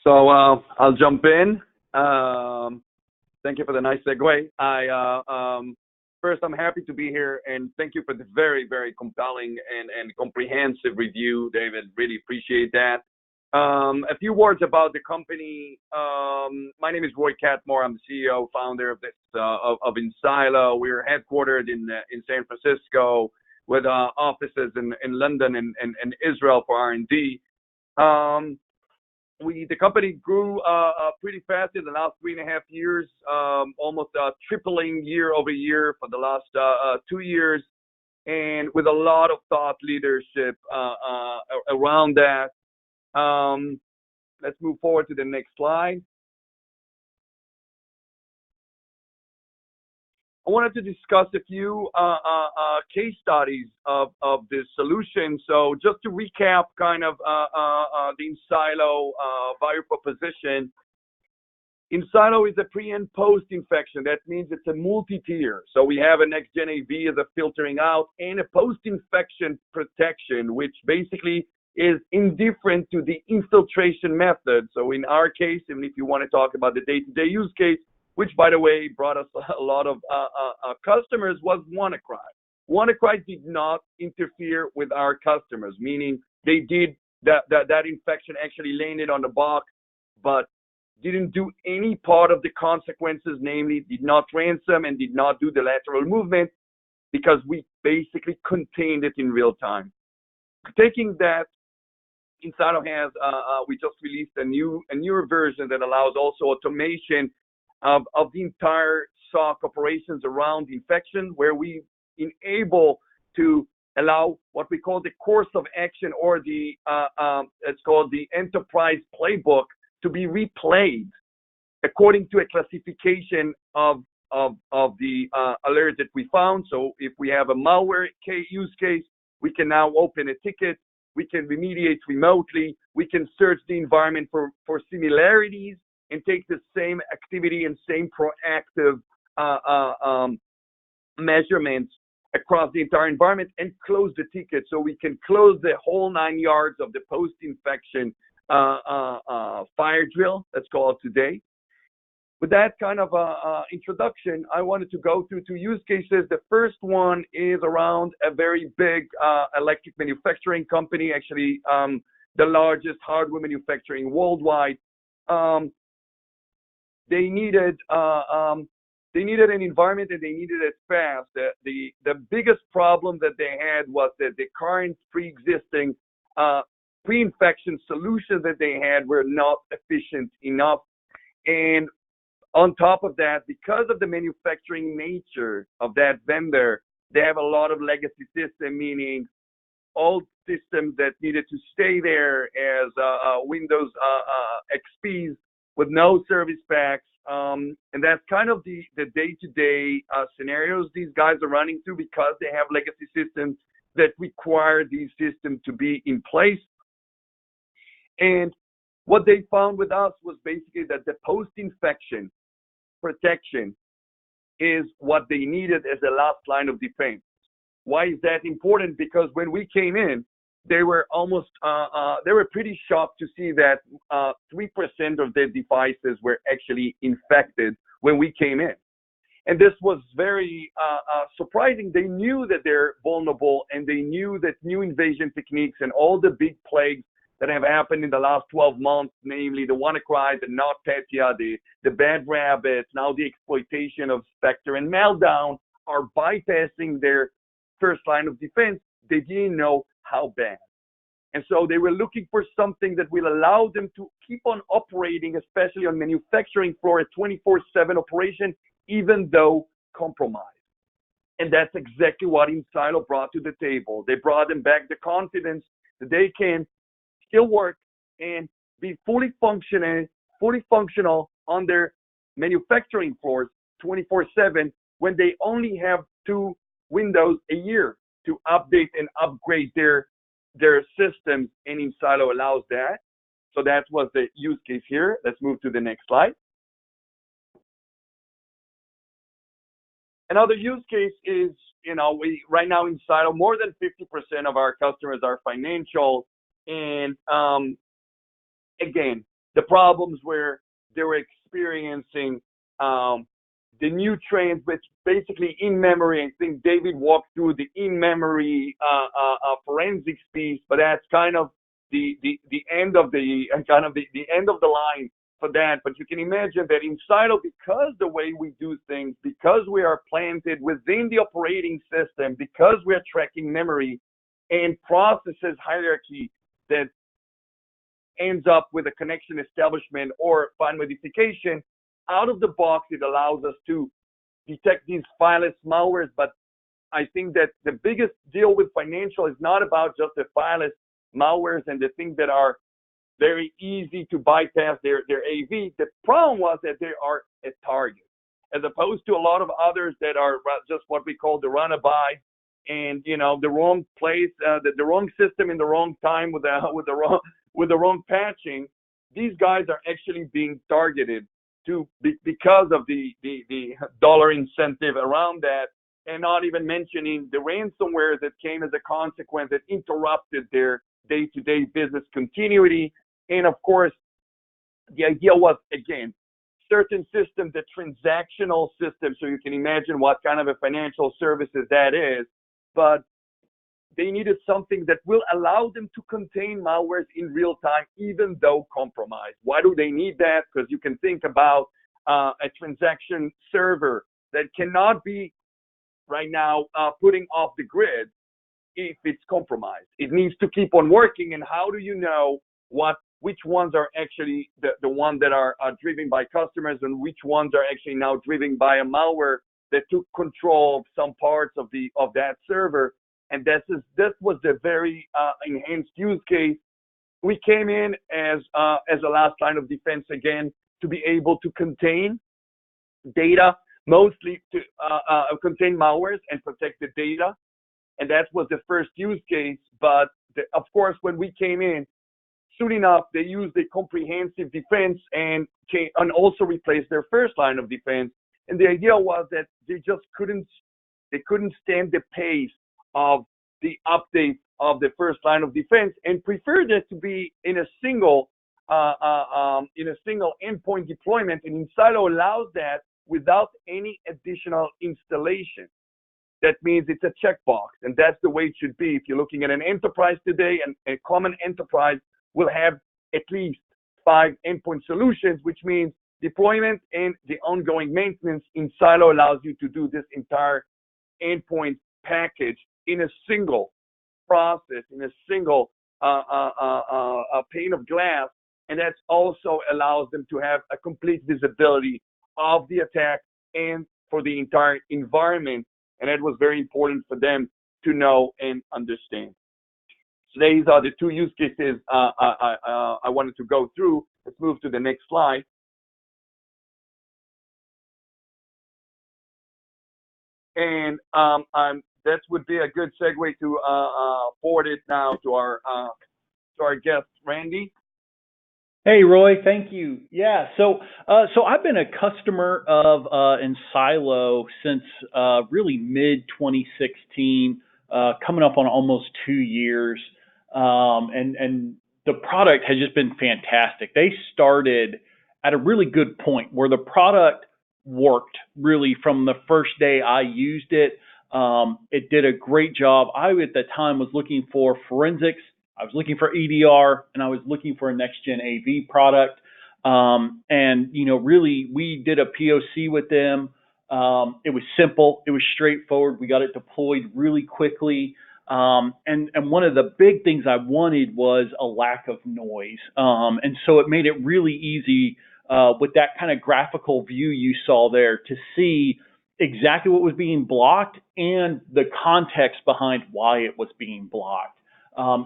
So I'll jump in. Thank you for the nice segue. First, I'm happy to be here, and thank you for the very, very compelling and comprehensive review, David. Really appreciate that. A few words about the company. My name is Roy Katmor. I'm the CEO, founder of enSilo. We're headquartered in San Francisco with offices in London and Israel for R&D. The company grew pretty fast in the last 3.5 years, almost tripling year over year for the last 2 years, and with a lot of thought leadership around that. Let's move forward to the next slide. I wanted to discuss a few case studies of this solution. So just to recap kind of the enSilo value proposition, enSilo is a pre and post infection. That means it's a multi-tier. So we have a next-gen AV as a filtering out and a post-infection protection, which basically is indifferent to the infiltration method. So in our case, even if you want to talk about the day-to-day use case, which, by the way, brought us a lot of customers, was WannaCry. WannaCry did not interfere with our customers, meaning they did that infection actually landed on the box, but didn't do any part of the consequences, namely did not ransom and did not do the lateral movement, because we basically contained it in real time. Taking that, enSilo has, we just released a newer version that allows also automation of the entire SOC operations around infection, where we enable to allow what we call the course of action, or the it's called the enterprise playbook, to be replayed according to a classification of the alert that we found. So if we have a malware use case, we can now open a ticket, we can remediate remotely, we can search the environment for similarities, and take the same activity and same proactive measurements across the entire environment and close the ticket. So we can close the whole 9 yards of the post-infection fire drill, that's called today. With that kind of introduction, I wanted to go through 2 use cases. The first one is around a very big electric manufacturing company, actually the largest hardware manufacturing worldwide. They needed an environment, and they needed it fast. The biggest problem that they had was that the current pre-existing pre-infection solutions that they had were not efficient enough. And on top of that, because of the manufacturing nature of that vendor, they have a lot of legacy system, meaning old systems that needed to stay there as Windows XPs with no service packs. And that's kind of the day-to-day scenarios these guys are running through, because they have legacy systems that require these systems to be in place. And what they found with us was basically that the post-infection protection is what they needed as the last line of defense. Why is that important? Because when we came in, they were almost, they were pretty shocked to see that 3% of their devices were actually infected when we came in. And this was very surprising. They knew that they're vulnerable, and they knew that new invasion techniques and all the big plagues that have happened in the last 12 months, namely the WannaCry, the Not Pecha, the Bad Rabbits, now the exploitation of Spectre and Meltdown, are bypassing their first line of defense. They didn't know how bad. And so they were looking for something that will allow them to keep on operating, especially on manufacturing floor, a 24/7 operation, even though compromised. And that's exactly what enSilo brought to the table. They brought them back the confidence that they can still work and be fully functional on their manufacturing floors 24/7 when they only have 2 windows a year to update and upgrade their systems, and enSilo allows that. So that was the use case here. Let's move to the next slide. Another use case is, we right now enSilo, more than 50% of our customers are financial. And again, the problems where they were experiencing new trends, which basically in memory. I think David walked through the in memory forensics piece, but that's kind of the end of the end of the line for that. But you can imagine that enSilo, because the way we do things, because we are planted within the operating system, because we are tracking memory and processes hierarchy that ends up with a connection establishment or file modification, out of the box, it allows us to detect these fileless malwares. But I think that the biggest deal with financial is not about just the fileless malwares and the things that are very easy to bypass their AV. The problem was that they are a target, as opposed to a lot of others that are just what we call the runaby, and the wrong place, the wrong system in the wrong time with the wrong patching. These guys are actually being targeted because of the dollar incentive around that, and not even mentioning the ransomware that came as a consequence that interrupted their day-to-day business continuity. And of course, the idea was, again, certain systems, the transactional system, so you can imagine what kind of a financial services that is, but they needed something that will allow them to contain malwares in real time, even though compromised. Why do they need that? Because you can think about a transaction server that cannot be right now putting off the grid if it's compromised. It needs to keep on working. And how do you know which ones are actually the ones that are driven by customers and which ones are actually now driven by a malware that took control of some parts of that server? And this was the very enhanced use case. We came in as a last line of defense again, to be able to contain data, mostly to contain malwares and protect the data. And that was the first use case. But of course, when we came in, soon enough, they used a comprehensive defense and also replaced their first line of defense. And the idea was that they just couldn't stand the pace of the update of the first line of defense, and preferred it to be in a single endpoint deployment. And enSilo allows that without any additional installation. That means it's a checkbox, and that's the way it should be. If you're looking at an enterprise today, and a common enterprise will have at least 5 endpoint solutions, which means deployment and the ongoing maintenance. enSilo allows you to do this entire endpoint package in a single process, in a single pane of glass, and that also allows them to have a complete visibility of the attack and for the entire environment. And that was very important for them to know and understand. So these are the 2 use cases I wanted to go through. Let's move to the next slide. And that would be a good segue to forward it now to our guest, Randy. Hey, Roy, thank you. Yeah, so I've been a customer of enSilo since really mid-2016, coming up on almost 2 years, and the product has just been fantastic. They started at a really good point where the product worked really from the first day I used it. It did a great job. I, at the time, was looking for forensics. I was looking for EDR, and I was looking for a next-gen AV product. And, really, we did a POC with them. It was simple. It was straightforward. We got it deployed really quickly. And one of the big things I wanted was a lack of noise. And so it made it really easy with that kind of graphical view you saw there to see exactly what was being blocked and the context behind why it was being blocked.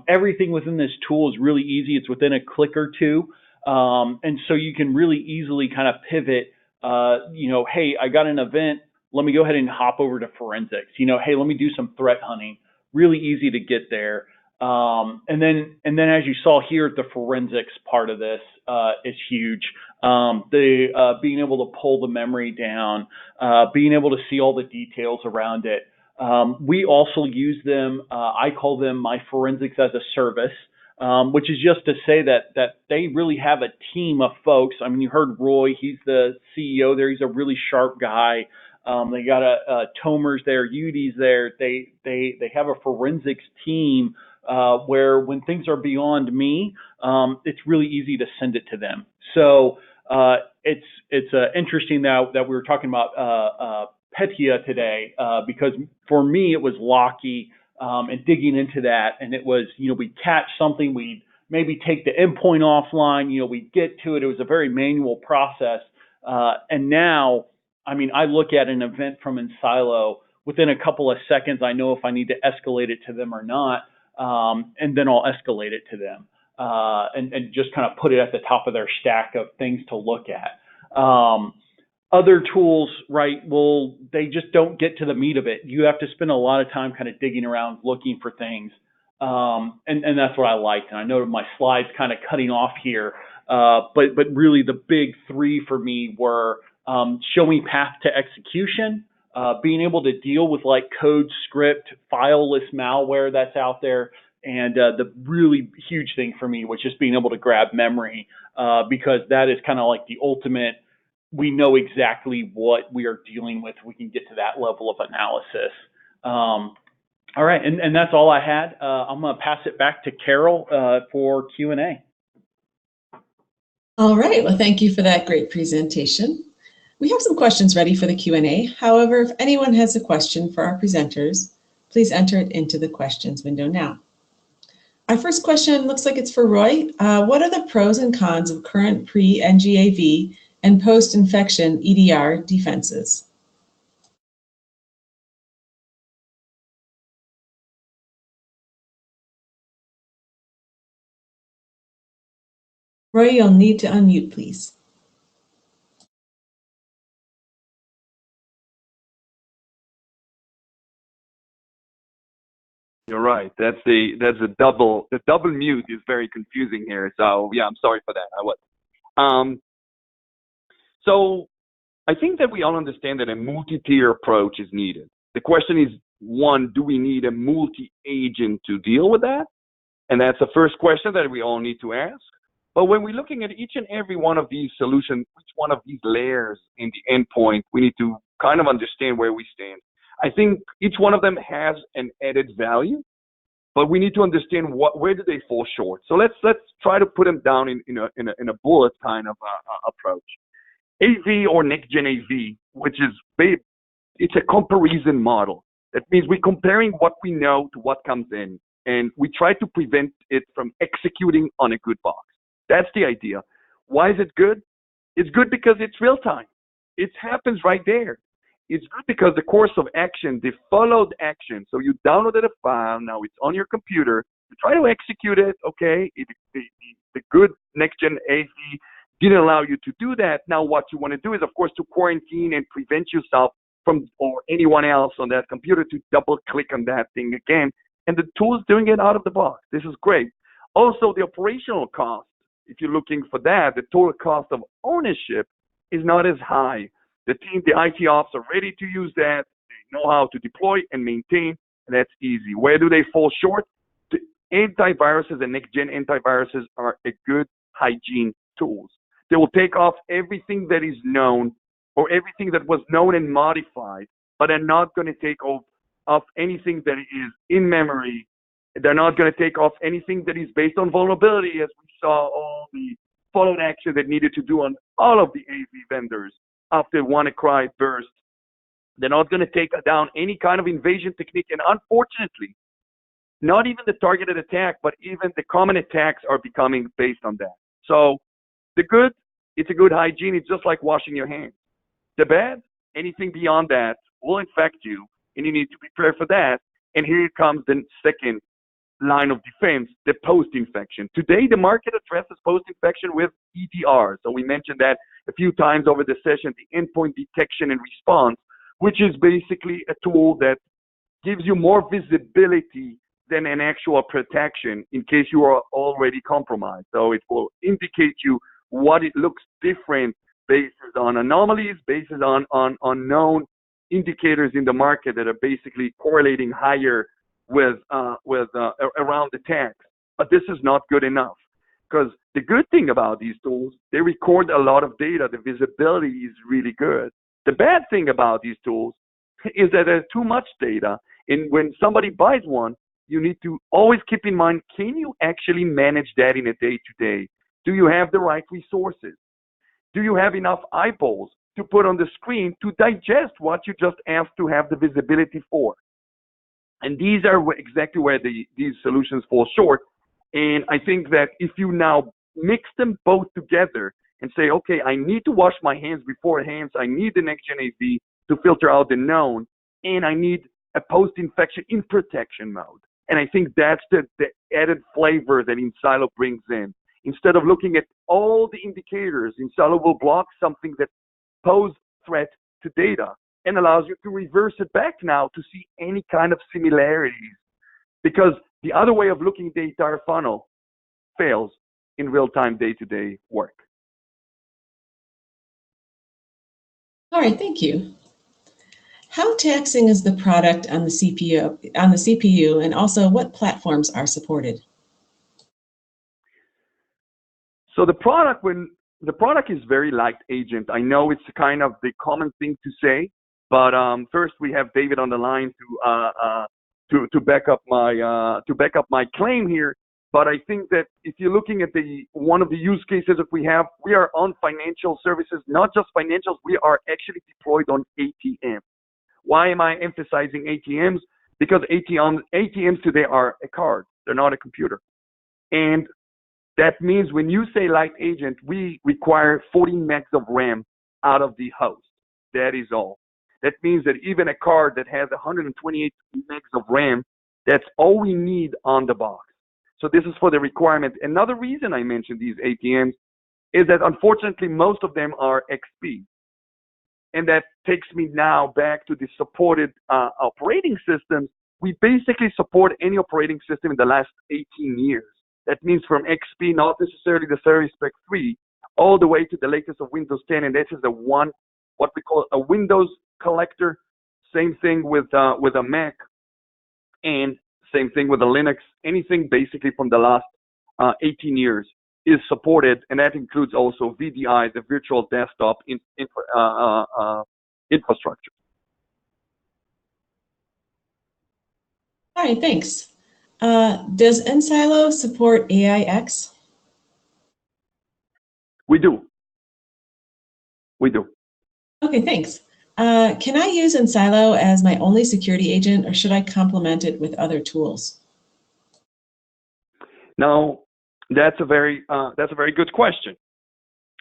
Everything within this tool is really easy. It's within a click or two. And so you can really easily kind of pivot, hey, I got an event. Let me go ahead and hop over to forensics. Hey, let me do some threat hunting. Really easy to get there. And then as you saw here, the forensics part of this is huge. Being able to pull the memory down, being able to see all the details around it. We also use them. I call them my forensics as a service. which is just to say that they really have a team of folks. I mean, you heard Roy, he's the CEO there. He's a really sharp guy. They got a Tomer's there, Udi's there. They have a forensics team where when things are beyond me, it's really easy to send it to them. So it's interesting that we were talking about Pecha today because for me it was Locky and digging into that, and it was, we'd catch something, we'd maybe take the endpoint offline, we'd get to it. It was a very manual process, and now, I mean, I look at an event from enSilo within a couple of seconds. I know if I need to escalate it to them or not, and then I'll escalate it to them and just kind of put it at the top of their stack of things to look at. Other tools, right, well, they just don't get to the meat of it. You have to spend a lot of time kind of digging around, looking for things. And that's what I liked. And I know my slide's kind of cutting off here, but really the big three for me were showing path to execution, being able to deal with like code, script, fileless malware that's out there, and the really huge thing for me was just being able to grab memory, because that is kind of like the ultimate. We know exactly what we are dealing with. We can get to that level of analysis. All right, and that's all I had. I'm going to pass it back to Carol for Q&A. All right, well, thank you for that great presentation. We have some questions ready for the Q&A. However, if anyone has a question for our presenters, please enter it into the questions window now. Our first question looks like it's for Roy. What are the pros and cons of current pre-NGAV and post-infection EDR defenses? Roy, you'll need to unmute, please. You're right. That's a double. The double mute is very confusing here. So yeah, I'm sorry for that. So I think that we all understand that a multi-tier approach is needed. The question is, one, do we need a multi-agent to deal with that? And that's the first question that we all need to ask. But when we're looking at each and every one of these solutions, each one of these layers in the endpoint, we need to kind of understand where we stand. I think each one of them has an added value, but we need to understand where do they fall short. So let's try to put them down in a bullet kind of approach. AV or next gen AV, which is it's a comparison model. That means we're comparing what we know to what comes in, and we try to prevent it from executing on a good box. That's the idea. Why is it good? It's good because it's real time. It happens right there. It's good because the course of action, the followed action. So you downloaded a file, now it's on your computer. You try to execute it, okay? The good next-gen AV didn't allow you to do that. Now what you want to do is, of course, to quarantine and prevent yourself from, or anyone else on that computer, to double-click on that thing again. And the tool is doing it out of the box. This is great. Also, the operational cost, if you're looking for that, the total cost of ownership is not as high. The team, the IT ops are ready to use that. They know how to deploy and maintain, and that's easy. Where do they fall short? The antiviruses and next-gen antiviruses are a good hygiene tools. They will take off everything that is known or everything that was known and modified, but they're not going to take off anything that is in memory. They're not going to take off anything that is based on vulnerability, as we saw all the followed action that needed to do on all of the AV vendors after WannaCry burst. They're not going to take down any kind of invasion technique. And unfortunately, not even the targeted attack, but even the common attacks are becoming based on that. So the good, it's a good hygiene. It's just like washing your hands. The bad, anything beyond that will infect you, and you need to prepare for that. And here comes the second line of defense, the post-infection. Today, the market addresses post-infection with EDR. So we mentioned that a few times over the session, the endpoint detection and response, which is basically a tool that gives you more visibility than an actual protection in case you are already compromised. So it will indicate you what it looks different based on anomalies, based on known indicators in the market that are basically correlating higher with around attacks. but this is not good enough. Because the good thing about these tools, they record a lot of data. The visibility is really good. The bad thing about these tools is that there's too much data. And when somebody buys one, you need to always keep in mind, can you actually manage that in a day-to-day? Do you have the right resources? Do you have enough eyeballs to put on the screen to digest what you just asked to have the visibility for? And these are exactly where these solutions fall short. And I think that if you now mix them both together and say, okay, I need to wash my hands beforehand, I need the next-gen AV to filter out the known, and I need a post-infection in protection mode. And I think that's the added flavor that enSilo brings in. Instead of looking at all the indicators, enSilo will block something that pose threat to data and allows you to reverse it back now to see any kind of similarities. Because the other way of looking at the entire funnel fails in real-time day-to-day work. All right, thank you. How taxing is the product on the CPU, and also what platforms are supported? So the product is very light agent. I know it's kind of the common thing to say, but first we have David on the line to back up my claim here. But I think that if you're looking at one of the use cases that we are on financial services, not just financials. We are actually deployed on ATMs. Why am I emphasizing ATMs? Because ATMs today are a card. They're not a computer. And that means when you say light agent, we require 40 megs of RAM out of the host. That is all. That means that even a card that has 128 megs of RAM, that's all we need on the box. So this is for the requirement. Another reason I mentioned these ATMs is that unfortunately most of them are XP. And that takes me now back to the supported operating systems. We basically support any operating system in the last 18 years. That means from XP, not necessarily the Service Pack 3, all the way to the latest of Windows 10. And this is what we call a Windows collector. Same thing with a Mac, and same thing with a Linux. Anything basically from the last 18 years is supported, and that includes also VDI, the virtual desktop infrastructure. All right, thanks. Does enSilo support AIX? We do. Okay, thanks. Can I use enSilo as my only security agent, or should I complement it with other tools? Now, that's a very good question.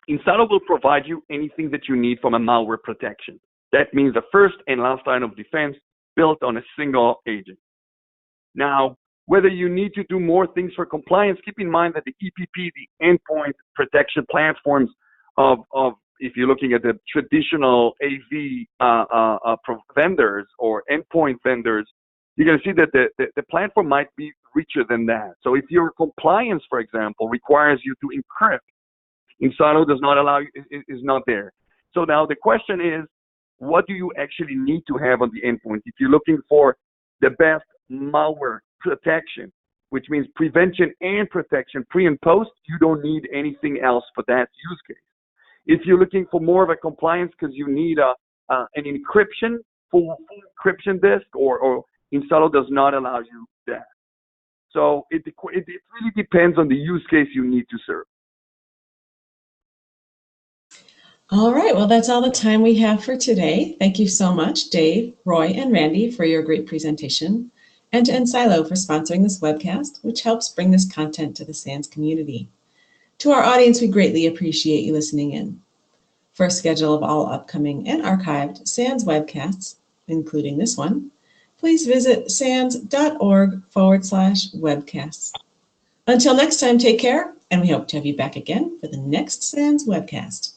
enSilo will provide you anything that you need from a malware protection. That means the first and last line of defense built on a single agent. Now, whether you need to do more things for compliance, keep in mind that the EPP, the endpoint protection platforms of if you're looking at the traditional AV vendors or endpoint vendors, you're going to see that the platform might be richer than that. So if your compliance, for example, requires you to encrypt, enSilo does not allow you, is not there. So now the question is, what do you actually need to have on the endpoint? If you're looking for the best malware protection, which means prevention and protection pre and post, you don't need anything else for that use case. If you're looking for more of a compliance because you need an encryption, full encryption disk, or enSilo does not allow you that. So it really depends on the use case you need to serve. All right, well, that's all the time we have for today. Thank you so much, Dave, Roy, and Randy for your great presentation, and to enSilo for sponsoring this webcast, which helps bring this content to the SANS community. To our audience, we greatly appreciate you listening in. For a schedule of all upcoming and archived SANS webcasts, including this one, please visit sans.org/webcasts. Until next time, take care, and we hope to have you back again for the next SANS webcast.